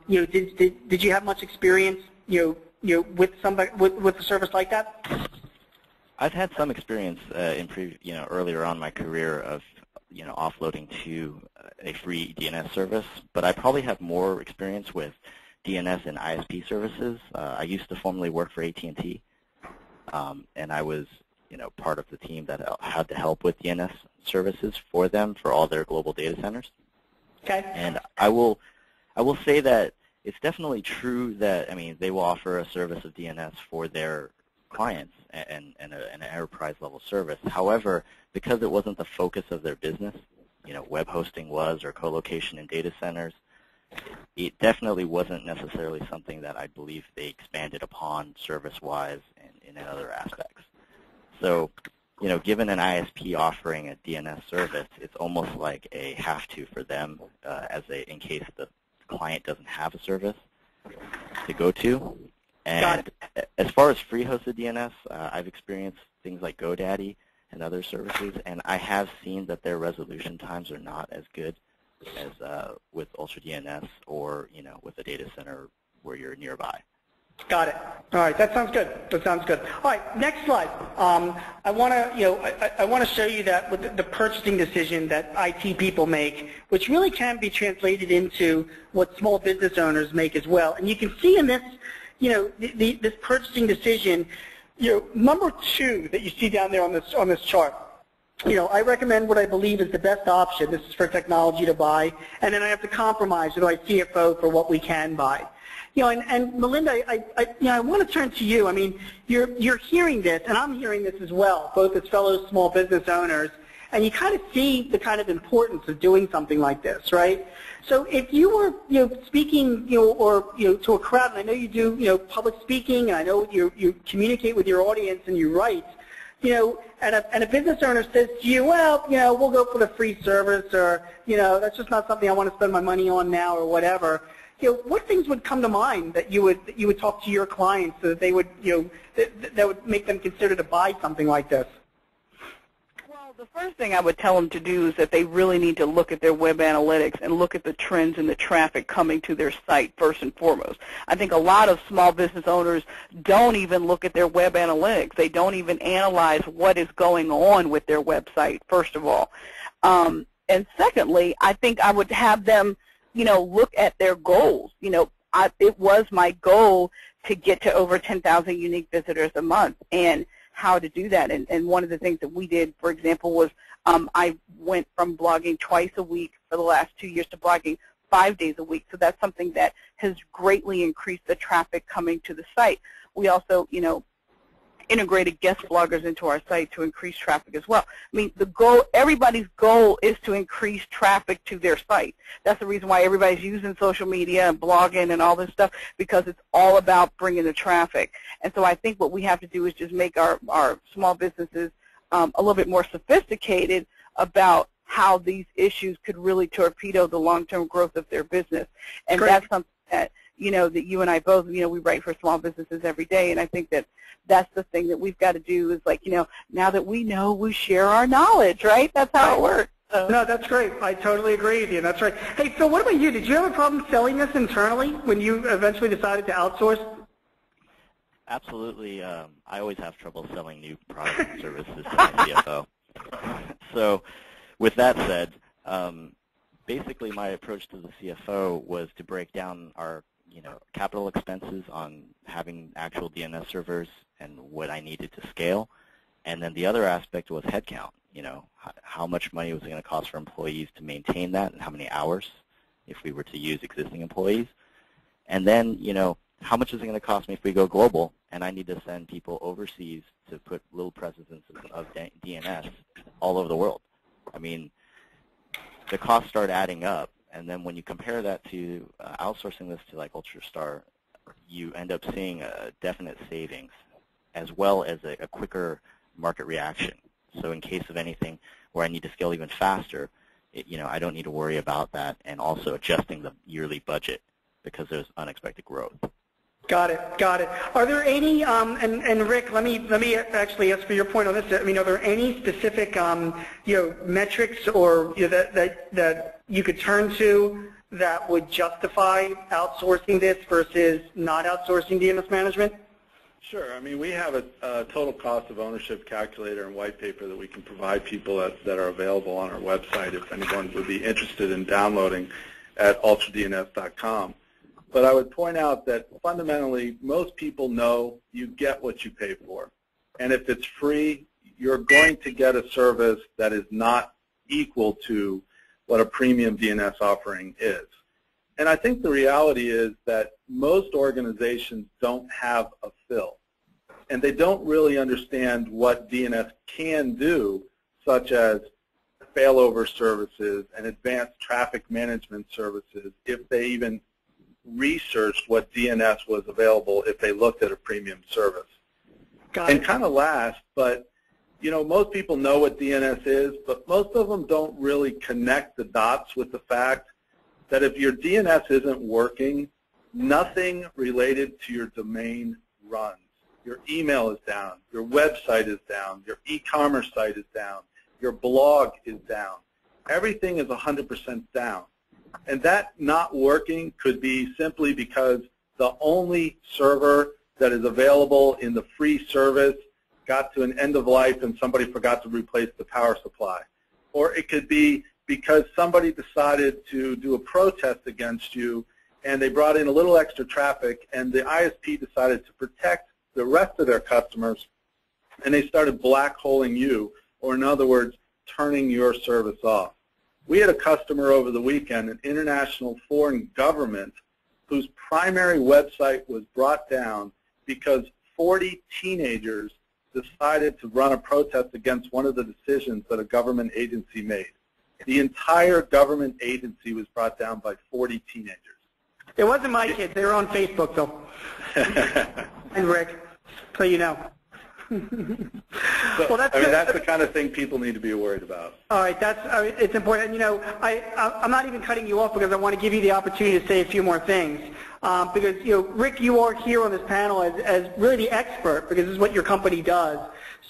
you know, did you have much experience, you know, with somebody, with a service like that? I've had some experience you know, earlier on in my career of, you know, offloading to a free DNS service, but I probably have more experience with DNS and ISP services. I used to formerly work for AT&T, and I was, you know, part of the team that had to help with DNS services for them for all their global data centers. Okay. And I will say that it's definitely true that, I mean, they will offer a service of DNS for their clients and an enterprise level service. However, because it wasn't the focus of their business, you know, web hosting was, or co-location in data centers, it definitely wasn't necessarily something that I believe they expanded upon service-wise and in other aspects. So, you know, given an ISP offering a DNS service, it's almost like a have-to for them in case the client doesn't have a service to go to. And as far as free-hosted DNS, I've experienced things like GoDaddy and other services, and I have seen that their resolution times are not as good as with Ultra DNS or, you know, with a data center where you're nearby. Got it. All right, that sounds good. That sounds good. All right, next slide. I want to, I want to show you that with the purchasing decision that IT people make, which really can be translated into what small business owners make as well. And you can see in this, this purchasing decision, number 2 that you see down there on this chart. I recommend what I believe is the best option. This is for technology to buy, and then I have to compromise with my CFO for what we can buy. And Melinda, I want to turn to you. I mean, you're hearing this, and I'm hearing this as well, both as fellow small business owners, and you kind of see the kind of importance of doing something like this, right? So if you were, speaking, or to a crowd, and I know you do, public speaking, and I know you communicate with your audience and you write, and a business owner says to you, well, we'll go for the free service, or that's just not something I want to spend my money on now, or whatever. What things would come to mind that you would talk to your clients so that they would, that would make them consider to buy something like this? Well, the first thing I would tell them to do is that they really need to look at their web analytics and look at the trends in the traffic coming to their site first and foremost. I think a lot of small business owners don't even look at their web analytics. They don't even analyze what is going on with their website, first of all. And secondly, I think I would have them look at their goals. It was my goal to get to over 10,000 unique visitors a month, and how to do that. And one of the things that we did, for example, was I went from blogging twice a week for the last 2 years to blogging 5 days a week. So that's something that has greatly increased the traffic coming to the site. We also, integrated guest bloggers into our site to increase traffic as well. I mean, the goal, everybody's goal is to increase traffic to their site. That's the reason why everybody's using social media and blogging and all this stuff, because it's all about bringing the traffic. And so I think what we have to do is just make our small businesses a little bit more sophisticated about how these issues could really torpedo the long-term growth of their business. And Great. That's something that, that you and I both, we write for small businesses every day, and I think that that's the thing that we've got to do is, like, now that we know, we share our knowledge, right? That's how it works. So. No, that's great. I totally agree with you. That's right. Hey, Phil, what about you? Did you have a problem selling this internally when you eventually decided to outsource? Absolutely. I always have trouble selling new products and services to my CFO. So with that said, basically my approach to the CFO was to break down our capital expenses on having actual DNS servers and what I needed to scale. And then the other aspect was headcount. How much money was it going to cost for employees to maintain that, and how many hours if we were to use existing employees. And then, how much is it going to cost me if we go global and I need to send people overseas to put little presences of DNS all over the world? I mean, the costs start adding up. And then when you compare that to outsourcing this to like UltraStar, you end up seeing a definite savings as well as a quicker market reaction. So in case of anything where I need to scale even faster, I don't need to worry about that, and also adjusting the yearly budget because there's unexpected growth. Got it. Got it. Are there any, and Rick, let me actually ask for your point on this. I mean, are there any specific, metrics or that you could turn to that would justify outsourcing this versus not outsourcing DNS management? Sure. I mean, we have a total cost of ownership calculator and white paper that we can provide people that are available on our website if anyone would be interested in downloading at ultradns.com. But I would point out that fundamentally most people know you get what you pay for. And if it's free, you're going to get a service that is not equal to what a premium DNS offering is. And I think the reality is that most organizations don't have a fill. And they don't really understand what DNS can do, such as failover services and advanced traffic management services, if they even researched what DNS was available if they looked at a premium service. And kind of last, but most people know what DNS is, but most of them don't really connect the dots with the fact that if your DNS isn't working, nothing related to your domain runs. Your email is down, your website is down, your e-commerce site is down, your blog is down. Everything is 100% down. And that not working could be simply because the only server that is available in the free service got to an end of life and somebody forgot to replace the power supply. Or it could be because somebody decided to do a protest against you and they brought in a little extra traffic and the ISP decided to protect the rest of their customers and they started black-holing you, or in other words, turning your service off. We had a customer over the weekend, an international foreign government, whose primary website was brought down because 40 teenagers decided to run a protest against one of the decisions that a government agency made. The entire government agency was brought down by 40 teenagers. It wasn't my kids. They were on Facebook, though. And Rick, so you know. Well, that's the kind of thing people need to be worried about. All right, it's important. You know, I'm not even cutting you off because I want to give you the opportunity to say a few more things. Because, you know, Rick, you are here on this panel as really the expert because this is what your company does.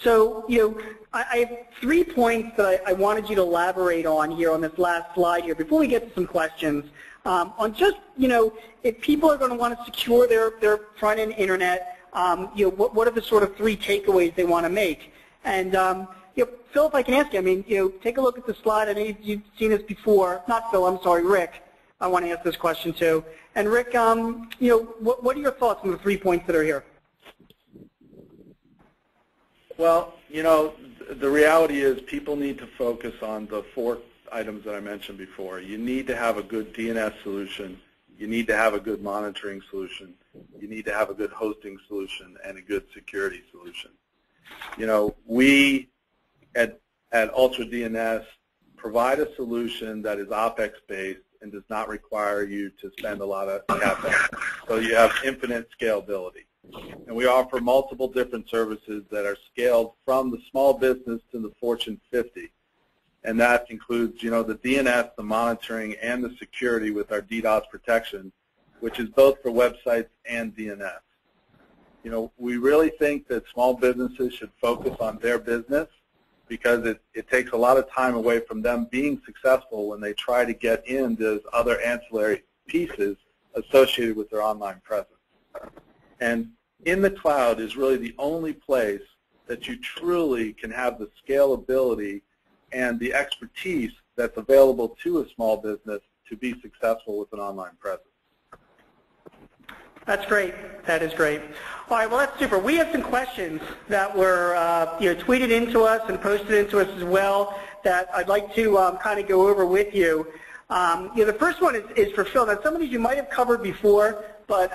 So, you know, I have 3 points that I wanted you to elaborate on here on this last slide here before we get to some questions. On just, you know, if people are going to want to secure their front-end internet, you know, what are the sort of 3 takeaways they want to make? And, you know, Phil, if I can ask you, I mean, you know, take a look at the slide. I know you've seen this before. Not Phil, I'm sorry, Rick. I want to ask this question too. And Rick, you know, what are your thoughts on the 3 points that are here? Well, you know, the reality is people need to focus on the 4 items that I mentioned before. You need to have a good DNS solution. You need to have a good monitoring solution. You need to have a good hosting solution and a good security solution. You know, we at Ultra DNS provide a solution that is OpEx-based and does not require you to spend a lot of CapEx. So you have infinite scalability. And we offer multiple different services that are scaled from the small business to the Fortune 50. And that includes, you know, the DNS, the monitoring, and the security with our DDoS protection, which is both for websites and DNS. You know, we really think that small businesses should focus on their business because it takes a lot of time away from them being successful when they try to get in those other ancillary pieces associated with their online presence. And in the cloud is really the only place that you truly can have the scalability and the expertise that's available to a small business to be successful with an online presence. That's great. That is great. All right, well, that's super. We have some questions that were you know, tweeted into us and posted into us as well that I'd like to kind of go over with you. You know, the first one is for Phil. Now, some of these you might have covered before, but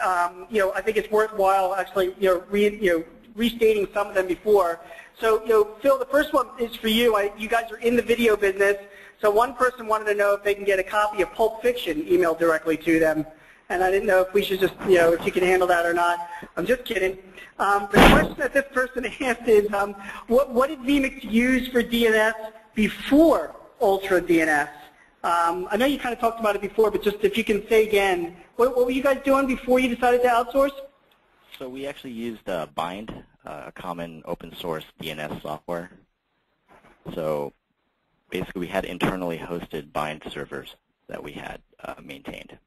you know, I think it's worthwhile actually, you know, restating some of them before. So, you know, Phil, the first one is for you. You guys are in the video business. So one person wanted to know if they can get a copy of Pulp Fiction emailed directly to them. And I didn't know if we should just, you know, if you can handle that or not. I'm just kidding. The question that this person asked is, what did vMix use for DNS before Ultra DNS? I know you kind of talked about it before, but just if you can say again, what were you guys doing before you decided to outsource? So we actually used Bind, a common open source DNS software. So basically we had internally hosted Bind servers that we had maintained.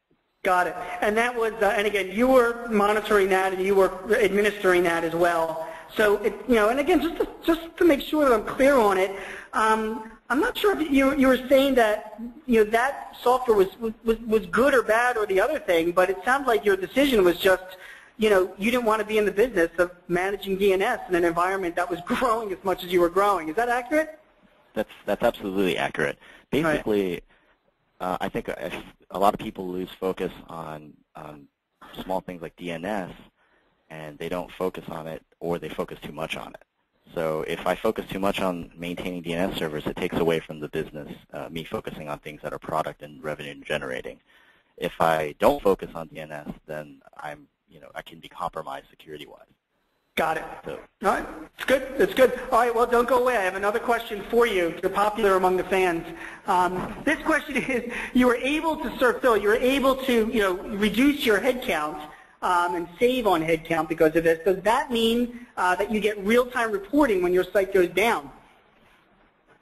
Got it. And that was, and again, you were monitoring that and you were administering that as well. So, you know, and again, just to make sure that I'm clear on it, I'm not sure if you were saying that, you know, that software was good or bad or the other thing, but it sounds like your decision was just, you know, you didn't want to be in the business of managing DNS in an environment that was growing as much as you were growing. Is that accurate? That's absolutely accurate. Basically, I think a lot of people lose focus on small things like DNS, and they don't focus on it, or they focus too much on it. So if I focus too much on maintaining DNS servers, it takes away from the business, me focusing on things that are product and revenue generating. If I don't focus on DNS, then I can be compromised security-wise. Got it. So, all right, it's good. It's good. All right, well, don't go away. I have another question for you. You're popular among the fans. This question is: you were able to serve, Phil. You were able to, you know, reduce your headcount and save on headcount because of this. Does that mean that you get real-time reporting when your site goes down?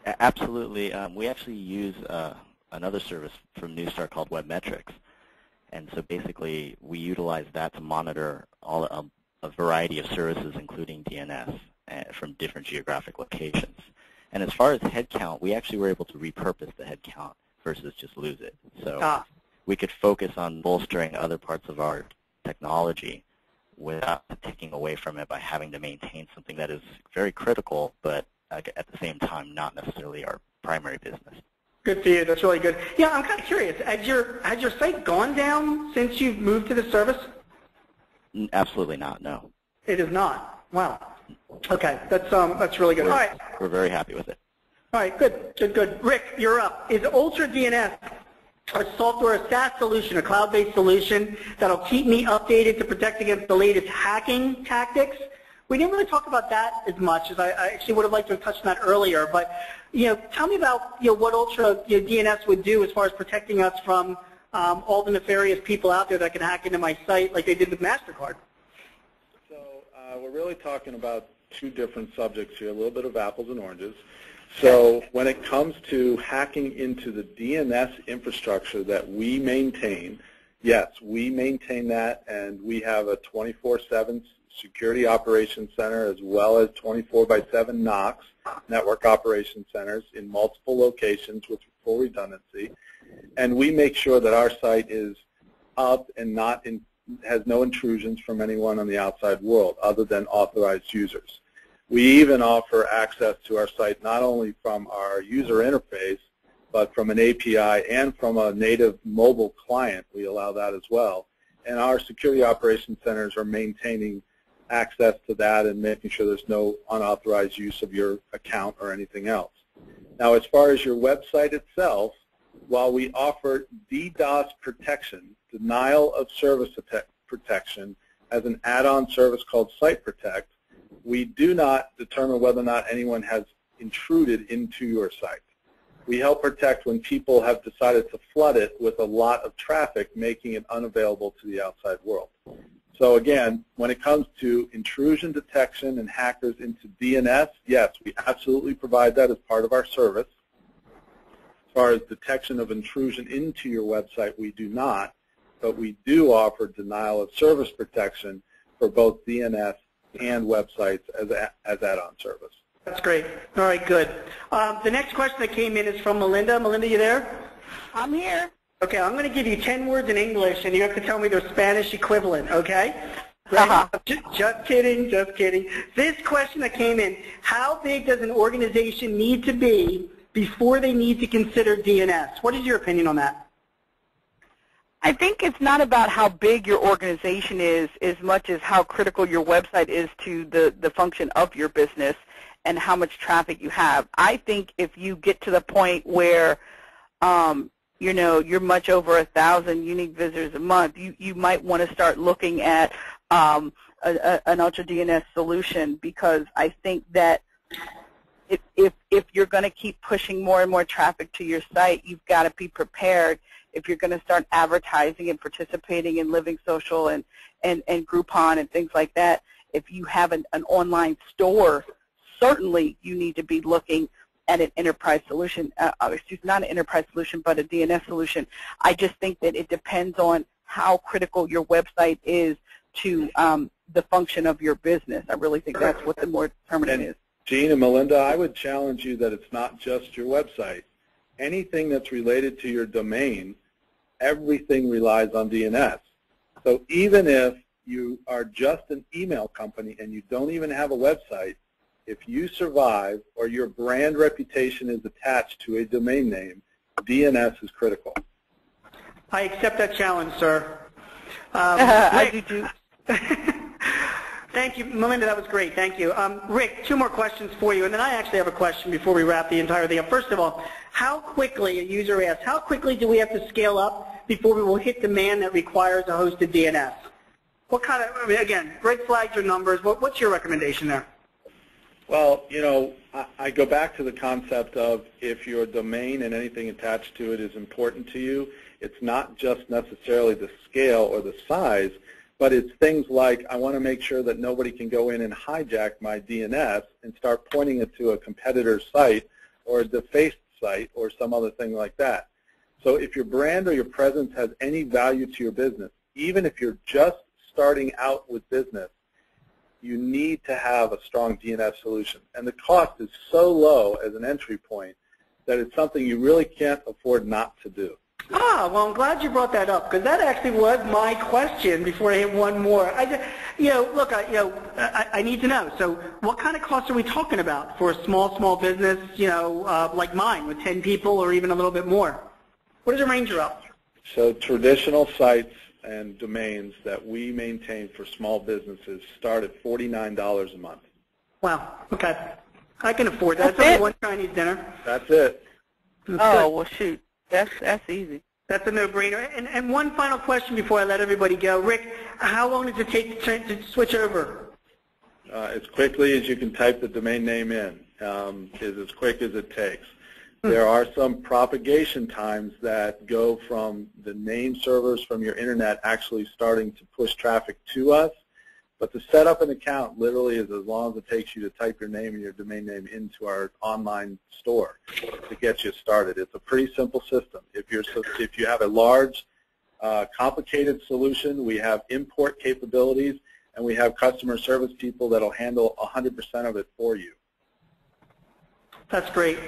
Absolutely. We actually use another service from Neustar called Webmetrics. And so basically, we utilize that to monitor a variety of services, including DNS, from different geographic locations. And as far as headcount, we actually were able to repurpose the headcount versus just lose it. So we could focus on bolstering other parts of our technology without taking away from it by having to maintain something that is very critical, but at the same time not necessarily our primary business. Good for you. That's really good. Yeah, I'm kind of curious. Has your site gone down since you've moved to the service? Absolutely not, no. It is not. Wow. Okay, that's really good. All right. We're very happy with it. All right, good. Rick, you're up. Is Ultra DNS a software, a SaaS solution, a cloud-based solution that'll keep me updated to protect against the latest hacking tactics? We didn't really talk about that as much as I actually would have liked to have touched on that earlier. But tell me about what Ultra DNS would do as far as protecting us from all the nefarious people out there that can hack into my site like they did with MasterCard. So we're really talking about two different subjects here, a little bit of apples and oranges. So when it comes to hacking into the DNS infrastructure that we maintain, yes, we maintain that, and we have a 24/7 security operations center as well as 24/7 NOCs, network operations centers, in multiple locations with full redundancy. And we make sure that our site is up and has no intrusions from anyone on the outside world other than authorized users. We even offer access to our site not only from our user interface, but from an API and from a native mobile client. We allow that as well. And our security operations centers are maintaining access to that and making sure there's no unauthorized use of your account or anything else. Now, as far as your website itself, while we offer DDoS protection, denial of service protection, as an add-on service called Site Protect, we do not determine whether or not anyone has intruded into your site. We help protect when people have decided to flood it with a lot of traffic, making it unavailable to the outside world. So again, when it comes to intrusion detection and hackers into DNS, yes, we absolutely provide that as part of our service. As far as detection of intrusion into your website, we do not, but we do offer denial of service protection for both DNS and websites as add-on service. That's great. All right, good. The next question that came in is from Melinda. Melinda, you there? I'm here. Okay, I'm going to give you 10 words in English, and you have to tell me their Spanish equivalent, okay? Ready? Just kidding, just kidding. This question that came in, how big does an organization need to be before they need to consider DNS? What is your opinion on that? I think it's not about how big your organization is as much as how critical your website is to the function of your business and how much traffic you have. I think if you get to the point where you're much over 1,000 unique visitors a month, you might want to start looking at an Ultra DNS solution, because I think that if you're going to keep pushing more and more traffic to your site, you've got to be prepared. If you're going to start advertising and participating in Living Social and Groupon and things like that, if you have an online store, certainly you need to be looking at an enterprise solution, not an enterprise solution, but a DNS solution. I just think that it depends on how critical your website is to the function of your business. I really think that's what the more determinant is. Gene and Melinda, I would challenge you that it's not just your website. Anything that's related to your domain, everything relies on DNS. So even if you are just an email company and you don't even have a website, if you survive or your brand reputation is attached to a domain name, DNS is critical. I accept that challenge, sir. I do too. Thank you, Melinda. That was great. Thank you. Rick, two more questions for you, and then I actually have a question before we wrap the entire thing up. First of all, how quickly, a user asked, how quickly do we have to scale up before we will hit demand that requires a hosted DNS? What kind of, again, red flags or numbers, what's your recommendation there? Well, I go back to the concept of if your domain and anything attached to it is important to you, it's not just necessarily the scale or the size, but it's things like I want to make sure that nobody can go in and hijack my DNS and start pointing it to a competitor's site or a defaced site or some other thing like that. So if your brand or your presence has any value to your business, even if you're just starting out with business, you need to have a strong DNS solution. And the cost is so low as an entry point that it's something you really can't afford not to do. Well, I'm glad you brought that up, because that actually was my question before I hit one more. I need to know. So what kind of costs are we talking about for a small business, like mine with 10 people or even a little bit more? What does it range up? So traditional sites and domains that we maintain for small businesses start at $49 a month. Wow. Okay. I can afford that. That's only one Chinese dinner. That's it. That's oh, good. Well, shoot. That's easy. That's a no-brainer. And one final question before I let everybody go. Rick, how long does it take to switch over? As quickly as you can type the domain name in is as quick as it takes. There are some propagation times that go from the name servers from your internet actually starting to push traffic to us, but to set up an account literally is as long as it takes you to type your name and your domain name into our online store to get you started. It's a pretty simple system. If you have a large, complicated solution, we have import capabilities, and we have customer service people that will handle 100% of it for you. That's great.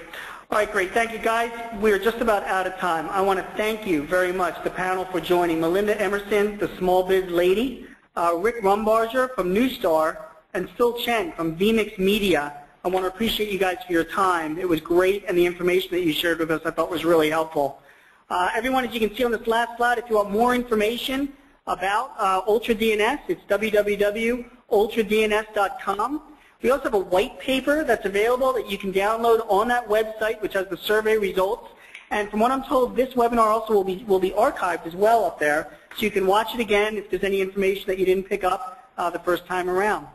All right, great. Thank you, guys. We're just about out of time. I want to thank you very much, the panel, for joining. Melinda Emerson, the small biz lady, Rick Rumbarger from Neustar, and Phil Chen from vMix Media. I want to appreciate you guys for your time. It was great, and the information that you shared with us I thought was really helpful. Everyone, as you can see on this last slide, if you want more information about Ultra DNS, it's www.ultradns.com. We also have a white paper that's available that you can download on that website, which has the survey results. And from what I'm told, this webinar also will be archived as well up there, so you can watch it again if there's any information that you didn't pick up the first time around.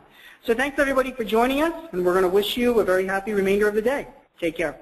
So thanks everybody for joining us, and we're going to wish you a very happy remainder of the day. Take care.